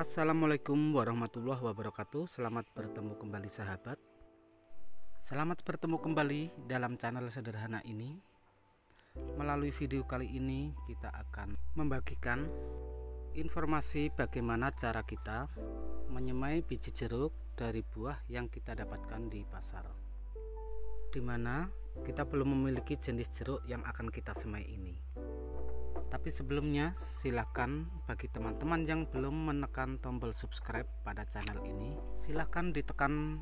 Assalamualaikum warahmatullahi wabarakatuh. Selamat bertemu kembali sahabat. Selamat bertemu kembali dalam channel sederhana ini. Melalui video kali ini kita akan membagikan informasi bagaimana cara kita menyemai biji jeruk dari buah yang kita dapatkan di pasar, dimana kita belum memiliki jenis jeruk yang akan kita semai ini. Tapi sebelumnya silahkan bagi teman-teman yang belum menekan tombol subscribe pada channel ini, silahkan ditekan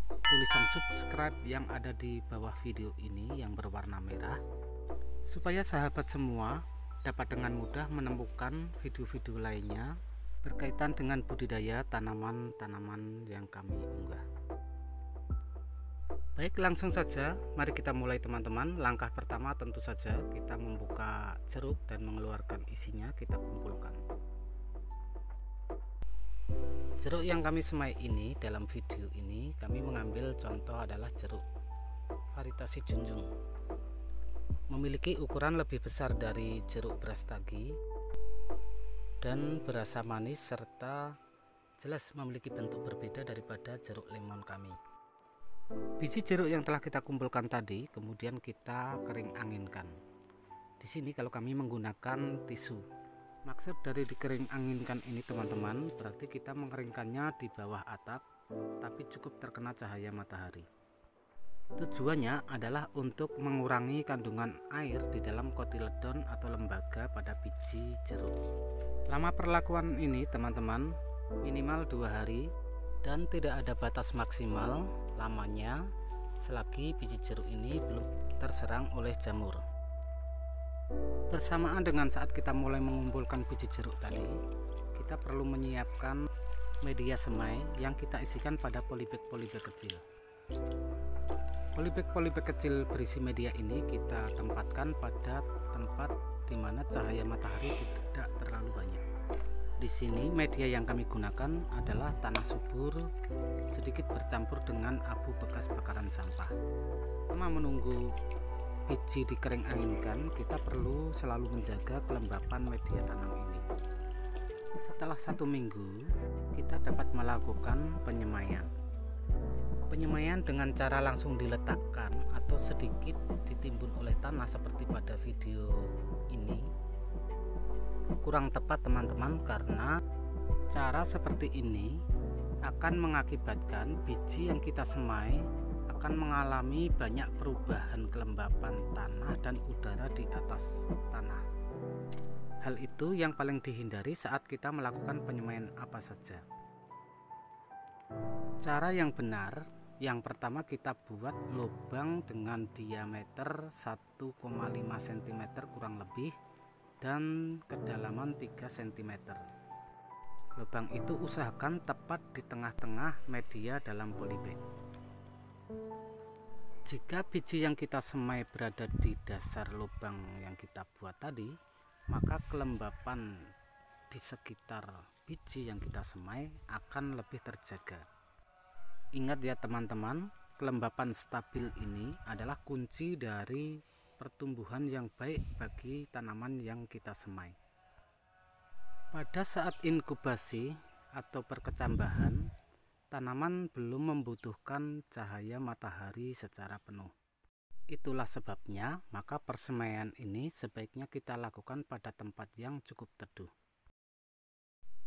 tulisan subscribe yang ada di bawah video ini yang berwarna merah, supaya sahabat semua dapat dengan mudah menemukan video-video lainnya berkaitan dengan budidaya tanaman-tanaman yang kami unggah. Baik, langsung saja mari kita mulai teman-teman. Langkah pertama tentu saja kita membuka jeruk dan mengeluarkan isinya, kita kumpulkan. Jeruk yang kami semai ini dalam video ini kami mengambil contoh adalah jeruk varietasi Junjung. Memiliki ukuran lebih besar dari jeruk brastagi dan berasa manis serta jelas memiliki bentuk berbeda daripada jeruk lemon kami. Biji jeruk yang telah kita kumpulkan tadi kemudian kita kering anginkan. Di sini kalau kami menggunakan tisu. Maksud dari dikering anginkan ini teman-teman, berarti kita mengeringkannya di bawah atap tapi cukup terkena cahaya matahari. Tujuannya adalah untuk mengurangi kandungan air di dalam kotiledon atau lembaga pada biji jeruk. Lama perlakuan ini teman-teman minimal 2 hari dan tidak ada batas maksimal lamanya selagi biji jeruk ini belum terserang oleh jamur. Bersamaan dengan saat kita mulai mengumpulkan biji jeruk tadi, kita perlu menyiapkan media semai yang kita isikan pada polybag kecil. Polybag kecil berisi media ini kita tempatkan pada tempat di mana cahaya matahari tidak terlalu banyak. Di sini media yang kami gunakan adalah tanah subur sedikit bercampur dengan abu bekas bakaran sampah. Selama menunggu biji dikering anginkan, kita perlu selalu menjaga kelembapan media tanam ini. Setelah 1 minggu, kita dapat melakukan penyemaian. Penyemaian dengan cara langsung diletakkan atau sedikit ditimbun oleh tanah seperti pada video ini kurang tepat teman-teman, karena cara seperti ini akan mengakibatkan biji yang kita semai akan mengalami banyak perubahan kelembapan tanah dan udara di atas tanah. Hal itu yang paling dihindari saat kita melakukan penyemaian apa saja. Cara yang benar, yang pertama kita buat lubang dengan diameter 1,5 cm kurang lebih dan kedalaman 3 cm. Lubang itu usahakan tepat di tengah-tengah media dalam polybag. Jika biji yang kita semai berada di dasar lubang yang kita buat tadi, maka kelembapan di sekitar biji yang kita semai akan lebih terjaga. Ingat ya teman-teman, kelembapan stabil ini adalah kunci dari pertumbuhan yang baik bagi tanaman yang kita semai. Pada saat inkubasi atau perkecambahan, tanaman belum membutuhkan cahaya matahari secara penuh. Itulah sebabnya maka persemaian ini sebaiknya kita lakukan pada tempat yang cukup teduh.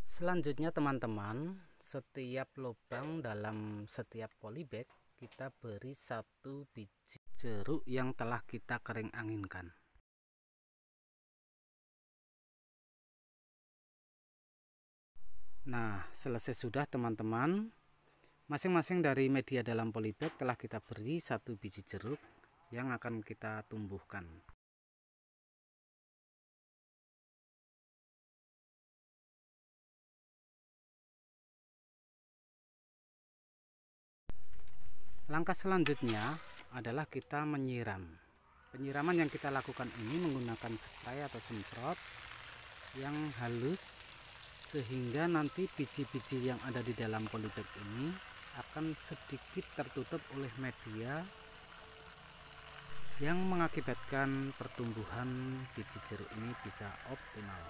Selanjutnya teman-teman, setiap lubang dalam setiap polybag kita beri 1 biji jeruk yang telah kita kering anginkan. Nah, selesai sudah teman-teman. Masing-masing dari media dalam polybag telah kita beri 1 biji jeruk yang akan kita tumbuhkan. Langkah selanjutnya adalah kita menyiram. Penyiraman yang kita lakukan ini menggunakan spray atau semprot yang halus sehingga nanti biji-biji yang ada di dalam polybag ini akan sedikit tertutup oleh media yang mengakibatkan pertumbuhan biji jeruk ini bisa optimal.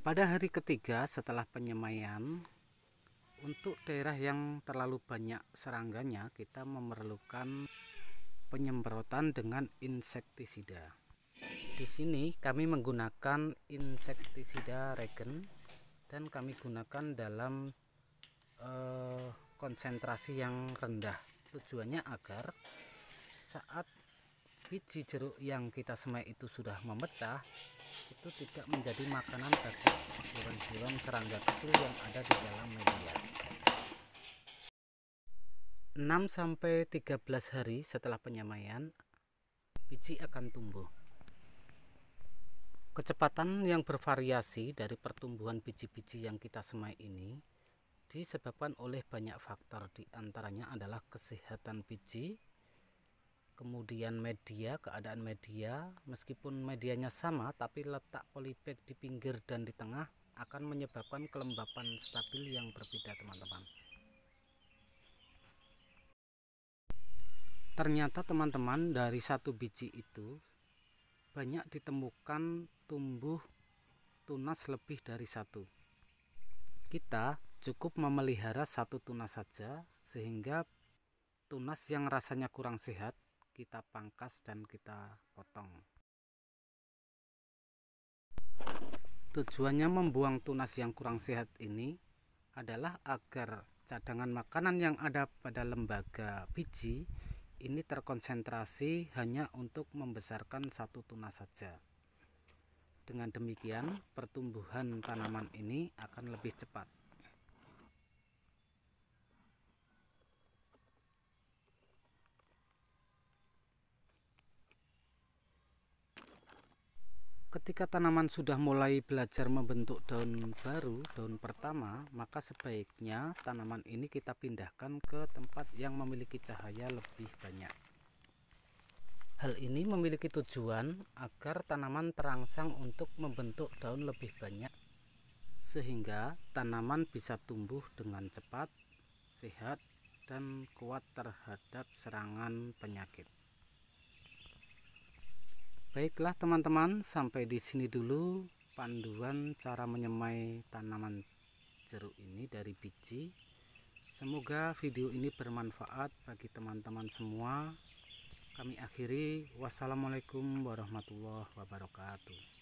Pada hari ketiga setelah penyemaian, untuk daerah yang terlalu banyak serangganya, kita memerlukan penyemprotan dengan insektisida. Di sini kami menggunakan insektisida regen dan kami gunakan dalam konsentrasi yang rendah. Tujuannya agar saat biji jeruk yang kita semai itu sudah memecah, itu tidak menjadi makanan bagi hewan-hewan serangga kecil yang ada di dalam media. 6-13 hari setelah penyemaian, biji akan tumbuh. Kecepatan yang bervariasi dari pertumbuhan biji-biji yang kita semai ini disebabkan oleh banyak faktor, di antaranya adalah kesehatan biji, kemudian media, keadaan media. Meskipun medianya sama, tapi letak polybag di pinggir dan di tengah akan menyebabkan kelembapan stabil yang berbeda, teman-teman. Ternyata teman-teman, dari satu biji itu banyak ditemukan tumbuh tunas lebih dari satu. Kita cukup memelihara satu tunas saja, sehingga tunas yang rasanya kurang sehat kita pangkas dan kita potong. Tujuannya membuang tunas yang kurang sehat ini adalah agar cadangan makanan yang ada pada lembaga biji ini terkonsentrasi hanya untuk membesarkan satu tunas saja. Dengan demikian, pertumbuhan tanaman ini akan lebih cepat. Ketika tanaman sudah mulai belajar membentuk daun baru, daun pertama, maka sebaiknya tanaman ini kita pindahkan ke tempat yang memiliki cahaya lebih banyak. Hal ini memiliki tujuan agar tanaman terangsang untuk membentuk daun lebih banyak, sehingga tanaman bisa tumbuh dengan cepat, sehat, dan kuat terhadap serangan penyakit. Baiklah teman-teman, sampai di sini dulu panduan cara menyemai tanaman jeruk ini dari biji. Semoga video ini bermanfaat bagi teman-teman semua. Kami akhiri, wassalamualaikum warahmatullahi wabarakatuh.